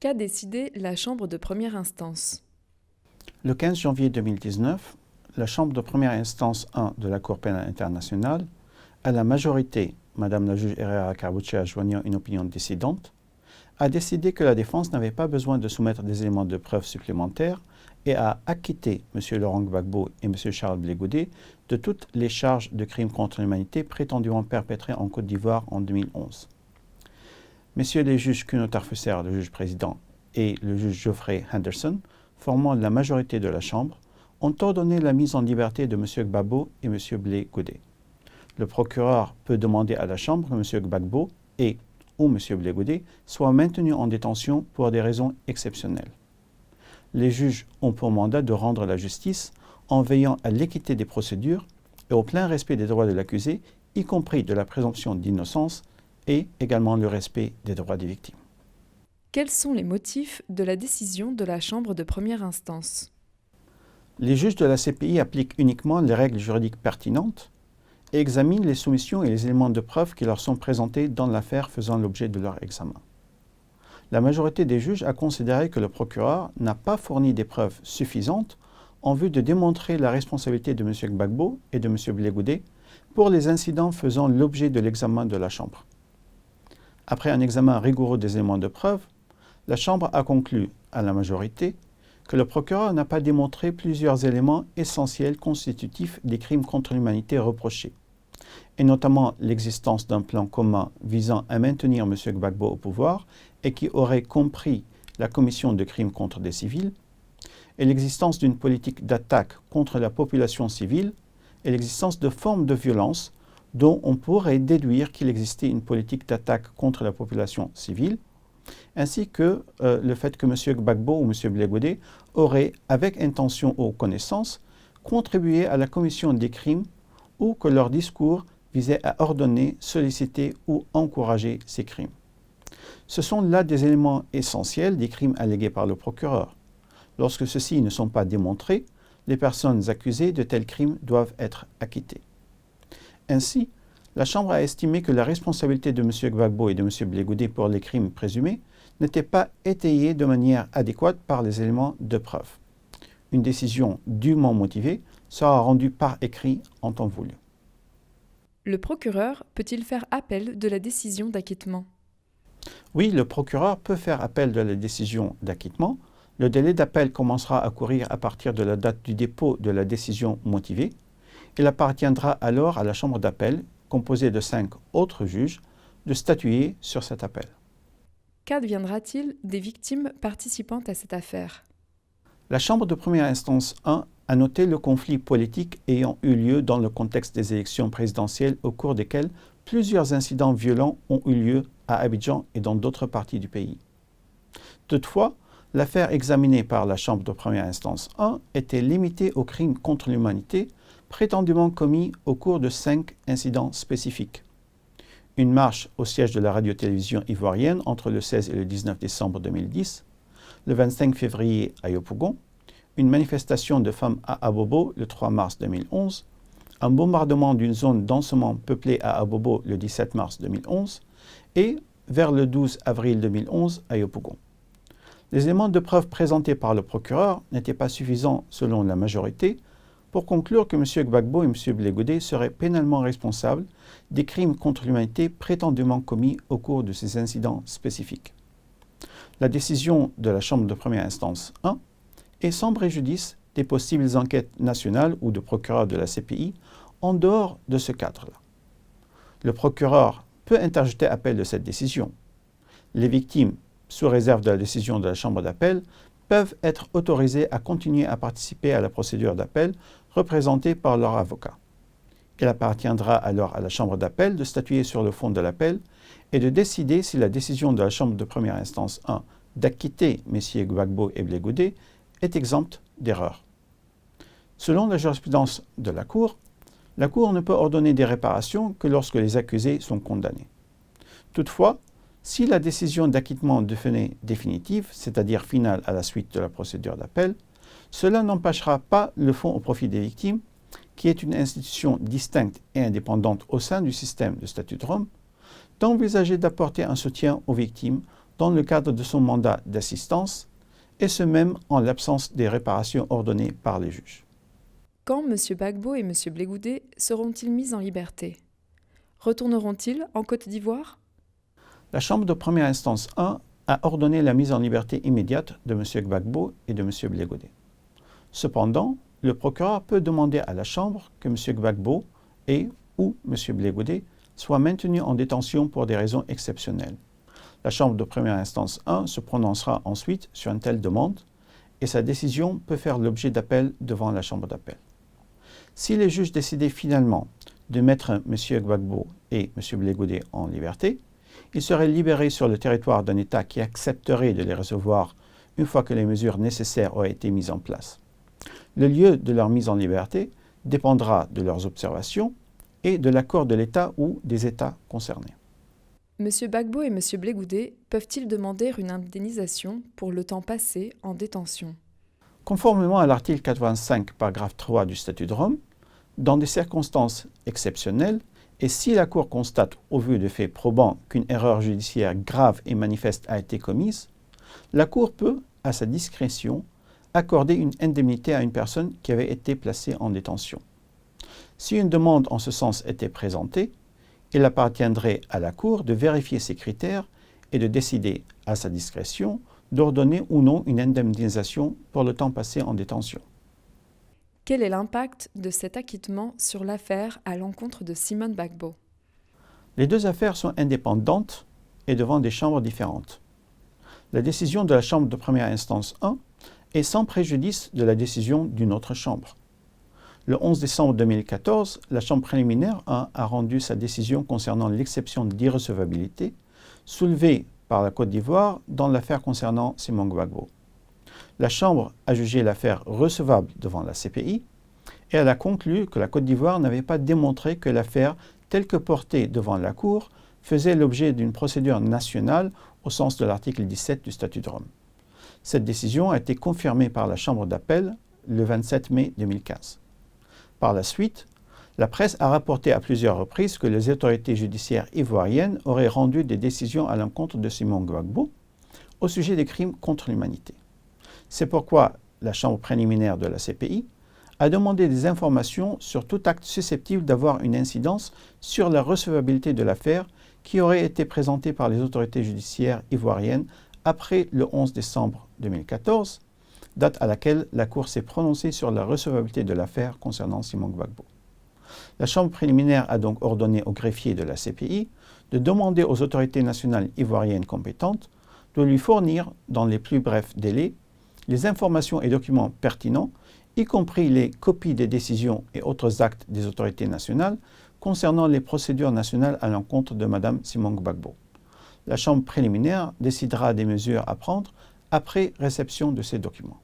Qu'a décidé la Chambre de première instance? Le 15 janvier 2019, la Chambre de première instance 1 de la Cour pénale internationale, à la majorité, Madame la juge Herrera Carbuccia joignant une opinion dissidente, a décidé que la défense n'avait pas besoin de soumettre des éléments de preuve supplémentaires et a acquitté M. Laurent Gbagbo et M. Charles Blé Goudet de toutes les charges de crimes contre l'humanité prétendument perpétrés en Côte d'Ivoire en 2011. Messieurs les juges Kuno Tarfusser, le juge président, et le juge Geoffrey Henderson, formant la majorité de la Chambre, ont ordonné la mise en liberté de M. Gbagbo et M. Blé Goudet. Le procureur peut demander à la Chambre que M. Gbagbo ou M. Blé Goudet soient maintenus en détention pour des raisons exceptionnelles. Les juges ont pour mandat de rendre la justice en veillant à l'équité des procédures et au plein respect des droits de l'accusé, y compris de la présomption d'innocence et également le respect des droits des victimes. Quels sont les motifs de la décision de la Chambre de première instance? Les juges de la CPI appliquent uniquement les règles juridiques pertinentes et examinent les soumissions et les éléments de preuve qui leur sont présentés dans l'affaire faisant l'objet de leur examen. La majorité des juges a considéré que le procureur n'a pas fourni des preuves suffisantes en vue de démontrer la responsabilité de M. Gbagbo et de M. Blé Goudet pour les incidents faisant l'objet de l'examen de la Chambre. Après un examen rigoureux des éléments de preuve, la Chambre a conclu, à la majorité, que le procureur n'a pas démontré plusieurs éléments essentiels constitutifs des crimes contre l'humanité reprochés, et notamment l'existence d'un plan commun visant à maintenir M. Gbagbo au pouvoir et qui aurait compris la commission de crimes contre des civils, et l'existence d'une politique d'attaque contre la population civile et l'existence de formes de violence dont on pourrait déduire qu'il existait une politique d'attaque contre la population civile, ainsi que le fait que M. Gbagbo ou M. Blé Goudet auraient, avec intention ou connaissance, contribué à la commission des crimes ou que leur discours visait à ordonner, solliciter ou encourager ces crimes. Ce sont là des éléments essentiels des crimes allégués par le procureur. Lorsque ceux-ci ne sont pas démontrés, les personnes accusées de tels crimes doivent être acquittées. Ainsi, la Chambre a estimé que la responsabilité de M. Gbagbo et de M. Blé Goudet pour les crimes présumés n'était pas étayée de manière adéquate par les éléments de preuve. Une décision dûment motivée sera rendue par écrit en temps voulu. Le procureur peut-il faire appel de la décision d'acquittement? Oui, le procureur peut faire appel de la décision d'acquittement. Le délai d'appel commencera à courir à partir de la date du dépôt de la décision motivée. Il appartiendra alors à la Chambre d'appel, composée de 5 autres juges, de statuer sur cet appel. Qu'adviendra-t-il des victimes participantes à cette affaire? La Chambre de première instance 1 a noté le conflit politique ayant eu lieu dans le contexte des élections présidentielles au cours desquelles plusieurs incidents violents ont eu lieu à Abidjan et dans d'autres parties du pays. Toutefois, l'affaire examinée par la Chambre de première instance 1 était limitée aux crimes contre l'humanité prétendument commis au cours de 5 incidents spécifiques. Une marche au siège de la radio-télévision ivoirienne entre le 16 et le 19 décembre 2010, le 25 février à Yopougon, une manifestation de femmes à Abobo le 3 mars 2011, un bombardement d'une zone densément peuplée à Abobo le 17 mars 2011 et vers le 12 avril 2011 à Yopougon. Les éléments de preuve présentés par le procureur n'étaient pas suffisants selon la majorité pour conclure que M. Gbagbo et M. Blé Goudet seraient pénalement responsables des crimes contre l'humanité prétendument commis au cours de ces incidents spécifiques. La décision de la Chambre de première instance 1 est sans préjudice des possibles enquêtes nationales ou de procureurs de la CPI en dehors de ce cadre-là. Le procureur peut interjeter appel de cette décision. Les victimes, sous réserve de la décision de la Chambre d'appel, peuvent être autorisées à continuer à participer à la procédure d'appel représentée par leur avocat. Il appartiendra alors à la Chambre d'appel de statuer sur le fond de l'appel et de décider si la décision de la Chambre de première instance 1 d'acquitter M. Gbagbo et Blé Goudet est exempte d'erreur. Selon la jurisprudence de la Cour ne peut ordonner des réparations que lorsque les accusés sont condamnés. Toutefois, si la décision d'acquittement devenait définitive, c'est-à-dire finale à la suite de la procédure d'appel, cela n'empêchera pas le Fonds au profit des victimes, qui est une institution distincte et indépendante au sein du système de statut de Rome, d'envisager d'apporter un soutien aux victimes dans le cadre de son mandat d'assistance, et ce même en l'absence des réparations ordonnées par les juges. Quand M. Gbagbo et M. Blé-Goudé seront-ils mis en liberté? Retourneront-ils en Côte d'Ivoire? La Chambre de première instance 1 a ordonné la mise en liberté immédiate de M. Gbagbo et de M. Blé-Goudé. Cependant, le procureur peut demander à la Chambre que M. Gbagbo et ou M. Blé-Goudé soient maintenus en détention pour des raisons exceptionnelles. La Chambre de première instance 1 se prononcera ensuite sur une telle demande et sa décision peut faire l'objet d'appel devant la Chambre d'appel. Si les juges décidaient finalement de mettre M. Gbagbo et M. Blé-Goudé en liberté, ils seraient libérés sur le territoire d'un État qui accepterait de les recevoir une fois que les mesures nécessaires auraient été mises en place. Le lieu de leur mise en liberté dépendra de leurs observations et de l'accord de l'État ou des États concernés. M. Gbagbo et M. Blé-Goudé peuvent-ils demander une indemnisation pour le temps passé en détention? Conformément à l'article 85, paragraphe 3 du Statut de Rome, dans des circonstances exceptionnelles, et si la Cour constate, au vu de faits probants, qu'une erreur judiciaire grave et manifeste a été commise, la Cour peut, à sa discrétion, accorder une indemnité à une personne qui avait été placée en détention. Si une demande en ce sens était présentée, il appartiendrait à la Cour de vérifier ces critères et de décider, à sa discrétion, d'ordonner ou non une indemnisation pour le temps passé en détention. Quel est l'impact de cet acquittement sur l'affaire à l'encontre de Simone Gbagbo? Les deux affaires sont indépendantes et devant des chambres différentes. La décision de la Chambre de première instance 1 est sans préjudice de la décision d'une autre chambre. Le 11 décembre 2014, la Chambre préliminaire 1 a rendu sa décision concernant l'exception d'irrecevabilité soulevée par la Côte d'Ivoire dans l'affaire concernant Simone Gbagbo. La Chambre a jugé l'affaire recevable devant la CPI et elle a conclu que la Côte d'Ivoire n'avait pas démontré que l'affaire, telle que portée devant la Cour, faisait l'objet d'une procédure nationale au sens de l'article 17 du Statut de Rome. Cette décision a été confirmée par la Chambre d'appel le 27 mai 2015. Par la suite, la presse a rapporté à plusieurs reprises que les autorités judiciaires ivoiriennes auraient rendu des décisions à l'encontre de Simone Gbagbo au sujet des crimes contre l'humanité. C'est pourquoi la Chambre préliminaire de la CPI a demandé des informations sur tout acte susceptible d'avoir une incidence sur la recevabilité de l'affaire qui aurait été présentée par les autorités judiciaires ivoiriennes après le 11 décembre 2014, date à laquelle la Cour s'est prononcée sur la recevabilité de l'affaire concernant Simone Gbagbo. La Chambre préliminaire a donc ordonné au greffier de la CPI de demander aux autorités nationales ivoiriennes compétentes de lui fournir, dans les plus brefs délais, les informations et documents pertinents, y compris les copies des décisions et autres actes des autorités nationales concernant les procédures nationales à l'encontre de Mme Simone Gbagbo. La Chambre préliminaire décidera des mesures à prendre après réception de ces documents.